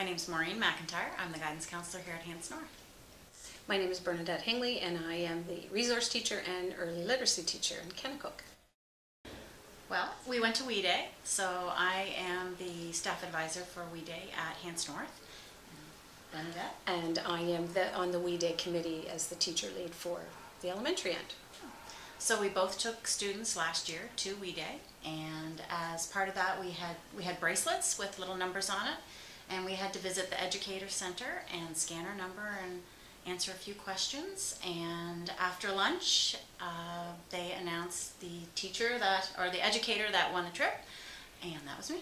My name is Maureen McIntyre. I'm the guidance counselor here at Hants North. My name is Bernadette Hingley, and I am the resource teacher and early literacy teacher in Kennetcook. Well, we went to WE Day, so I am the staff advisor for WE Day at Hants North. Bernadette? And I am on the WE Day committee as the teacher lead for the elementary end. So we both took students last year to WE Day, and as part of that we had bracelets with little numbers on it, and we had to visit the educator center and scan our number and answer a few questions. And after lunch they announced the the educator that won the trip, and that was me.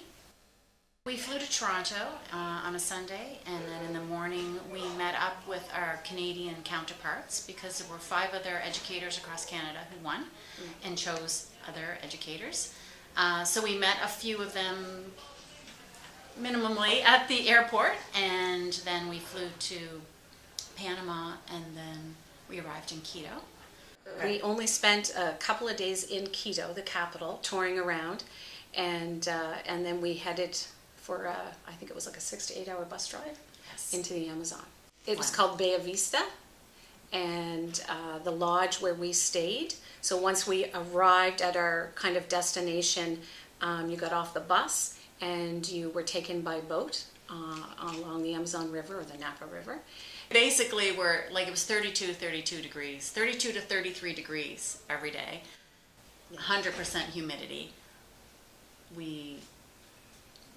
We flew to Toronto on a Sunday, and then in the morning we met up with our Canadian counterparts because there were 5 other educators across Canada who won and chose other educators. So we met a few of them minimally at the airport, and then we flew to Panama, and then we arrived in Quito. We only spent a couple of days in Quito, the capital, touring around, and then we headed for I think it was like a 6 to 8 hour bus drive into the Amazon. It was called Bay Vista, and the lodge where we stayed. So once we arrived at our kind of destination, you got off the bus and you were taken by boat along the Amazon River or the Napa River. Basically, it was 32 degrees, 32 to 33 degrees every day, 100% humidity. We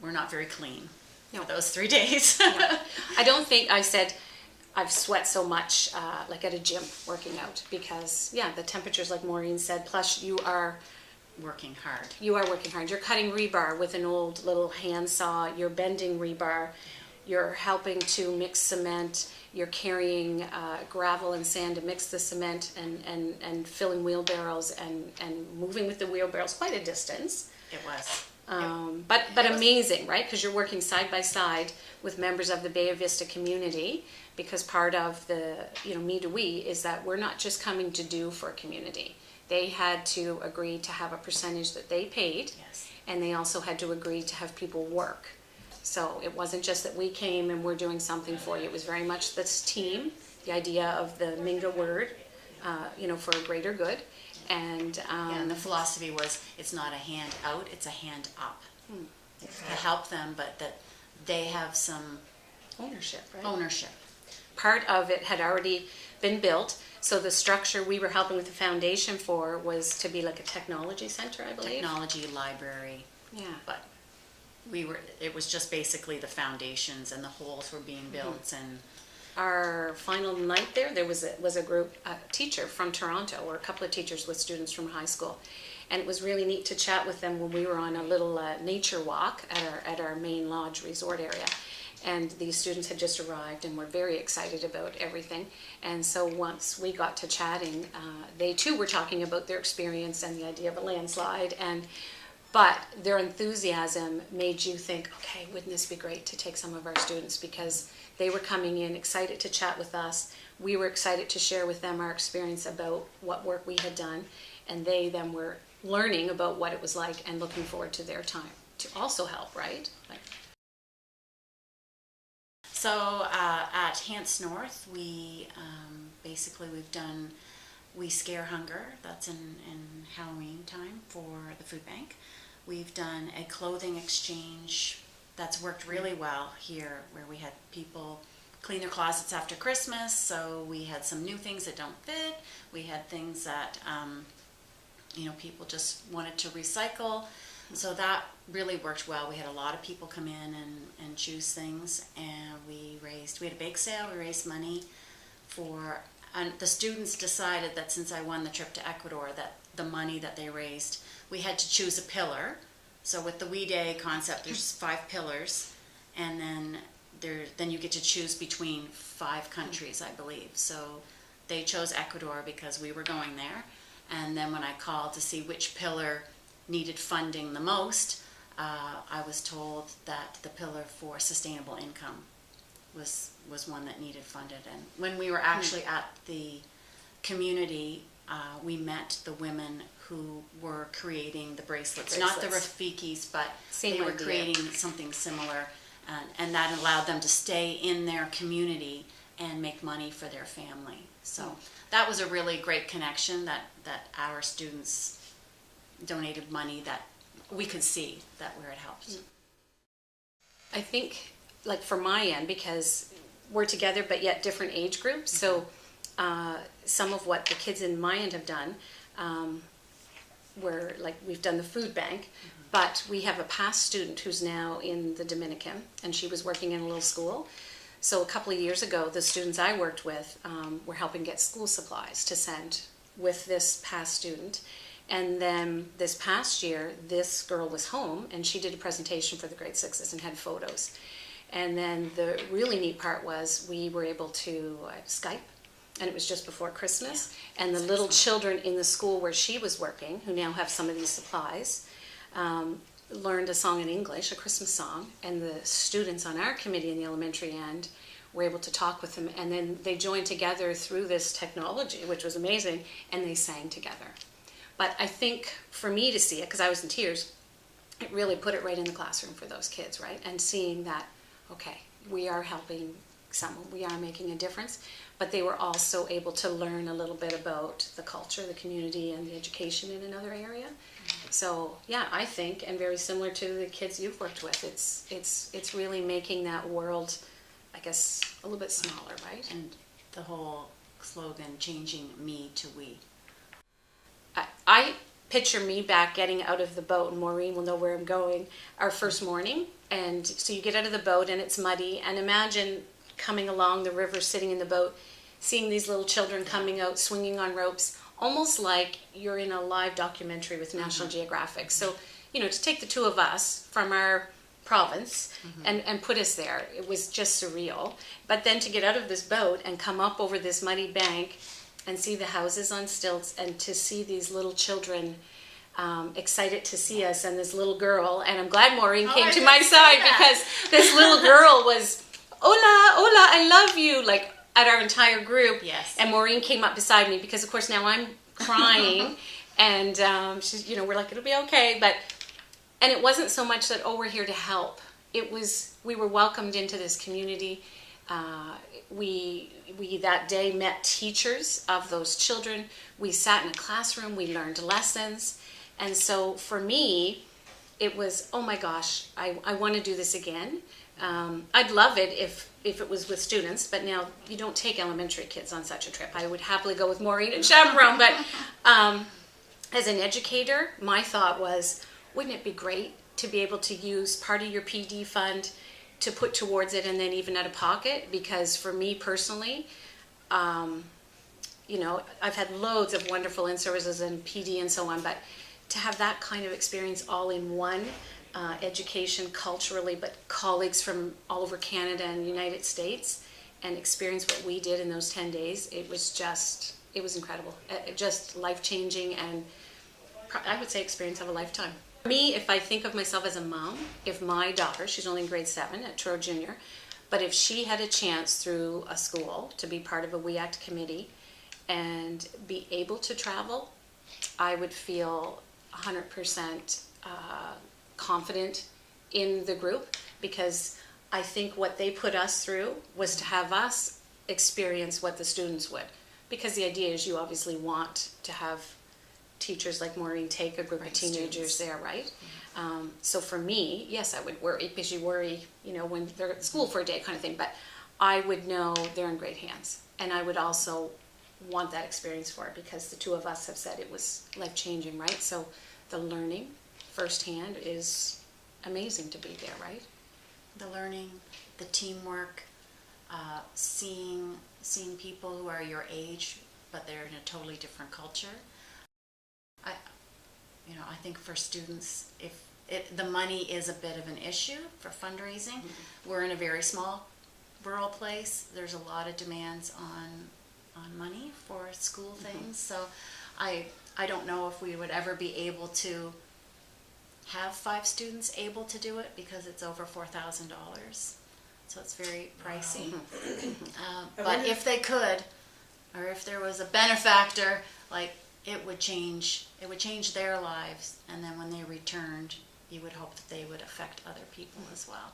were not very clean for those 3 days. No. I don't think I said I've sweat so much like at a gym working out, because the temperatures, like Maureen said, plus you are working hard. You're cutting rebar with an old little hand saw, you're bending rebar, you're helping to mix cement, you're carrying gravel and sand to mix the cement, and filling wheelbarrows and moving with the wheelbarrows quite a distance. It was. But amazing, right? Because you're working side by side with members of the Bay Vista community, because part of the Me to We is that we're not just coming to do for a community. They had to agree to have a percentage that they paid, and they also had to agree to have people work. So it wasn't just that we came and we're doing something for you. It was very much this team, the idea of the Minga word, for a greater good. And the philosophy was, it's not a hand out, it's a hand up to help them, but that they have some ownership, right? Ownership. Part of it had already been built, so the structure we were helping with the foundation for was to be like a technology center, I believe. Technology library. Yeah. But it was just basically the foundations, and the holes were being built. And our final night there was a teacher from Toronto, or a couple of teachers with students from high school, and it was really neat to chat with them when we were on a little nature walk at our main lodge resort area. And these students had just arrived and were very excited about everything. And so once we got to chatting, they too were talking about their experience and the idea of a landslide, but their enthusiasm made you think, okay, wouldn't this be great to take some of our students, because they were coming in excited to chat with us. We were excited to share with them our experience about what work we had done, and they then were learning about what it was like and looking forward to their time to also help, right? So at Hants North, we scare hunger. That's in Halloween time for the food bank. We've done a clothing exchange that's worked really well here, where we had people clean their closets after Christmas, so we had some new things that don't fit. We had things that people just wanted to recycle. So that really worked well. We had a lot of people come in and choose things, and we had a bake sale. We raised money and the students decided that since I won the trip to Ecuador, that the money that they raised, we had to choose a pillar. So with the WE Day concept, there's 5 pillars, and then you get to choose between 5 countries, I believe. So they chose Ecuador because we were going there. And then when I called to see which pillar needed funding the most, I was told that the pillar for sustainable income was one that needed funded. And when we were actually at the community, we met the women who were creating the bracelets. Not the Rafikis, but they were creating something similar. and that allowed them to stay in their community and make money for their family. So that was a really great connection that our students donated money that we could see that where it helped. I think, like for my end, because we're together but yet different age groups, so some of what the kids in my end have done, were like we've done the food bank, but we have a past student who's now in the Dominican, and she was working in a little school. So a couple of years ago, the students I worked with were helping get school supplies to send with this past student. And then this past year, this girl was home and she did a presentation for the grade sixes and had photos. And then the really neat part was we were able to Skype, and it was just before Christmas. Yeah, and the little children in the school where she was working, who now have some of these supplies, learned a song in English, a Christmas song, and the students on our committee in the elementary end were able to talk with them, and then they joined together through this technology, which was amazing, and they sang together. But I think for me to see it, because I was in tears, it really put it right in the classroom for those kids, right? And seeing that, okay, we are helping someone, we are making a difference, but they were also able to learn a little bit about the culture, the community, and the education in another area. So yeah, I think, and very similar to the kids you've worked with, it's really making that world, I guess, a little bit smaller, right? And the whole slogan, changing me to we. I picture me back getting out of the boat, and Maureen will know where I'm going, our first morning. And so you get out of the boat and it's muddy, and imagine coming along the river, sitting in the boat, seeing these little children coming out, swinging on ropes, almost like you're in a live documentary with National Geographic. So, you know, to take the two of us from our province and put us there, it was just surreal. But then to get out of this boat and come up over this muddy bank and see the houses on stilts, and to see these little children excited to see us, and this little girl, and I'm glad Maureen came to my side, because this little girl was, hola, hola, I love you, like at our entire group. Yes. And Maureen came up beside me, because of course now I'm crying, and she's, you know, we're like, it'll be okay, and it wasn't so much that, oh, we're here to help. It was, we were welcomed into this community. We that day met teachers of those children. We sat in a classroom, we learned lessons. And so for me, it was, oh my gosh, I want to do this again. I'd love it if it was with students, but now you don't take elementary kids on such a trip. I would happily go with Maureen and chaperone, but as an educator, my thought was, wouldn't it be great to be able to use part of your PD fund to put towards it, and then even out of pocket? Because for me personally, you know, I've had loads of wonderful in-services and PD and so on, but to have that kind of experience all in one, education culturally, but colleagues from all over Canada and the United States, and experience what we did in those 10 days, it was incredible. Just life-changing, and I would say experience of a lifetime. For me, if I think of myself as a mom, if my daughter, she's only in grade 7 at Truro Junior, but if she had a chance through a school to be part of a We Act committee and be able to travel, I would feel 100% confident in the group, because I think what they put us through was to have us experience what the students would. Because the idea is you obviously want to have teachers like Maureen take a group of teenagers there, right? So for me, yes, I would worry, because you worry, you know, when they're at school for a day kind of thing, but I would know they're in great hands. And I would also want that experience for it, because the two of us have said it was life-changing, right? So the learning firsthand is amazing to be there, right? The learning, the teamwork, seeing people who are your age, but they're in a totally different culture. I think for students, if the money is a bit of an issue for fundraising, we're in a very small rural place. There's a lot of demands on money for school things. So I don't know if we would ever be able to have 5 students able to do it, because it's over $4,000. So it's very pricey. But if they could, or if there was a benefactor, like, it would change their lives, and then when they returned, you would hope that they would affect other people as well.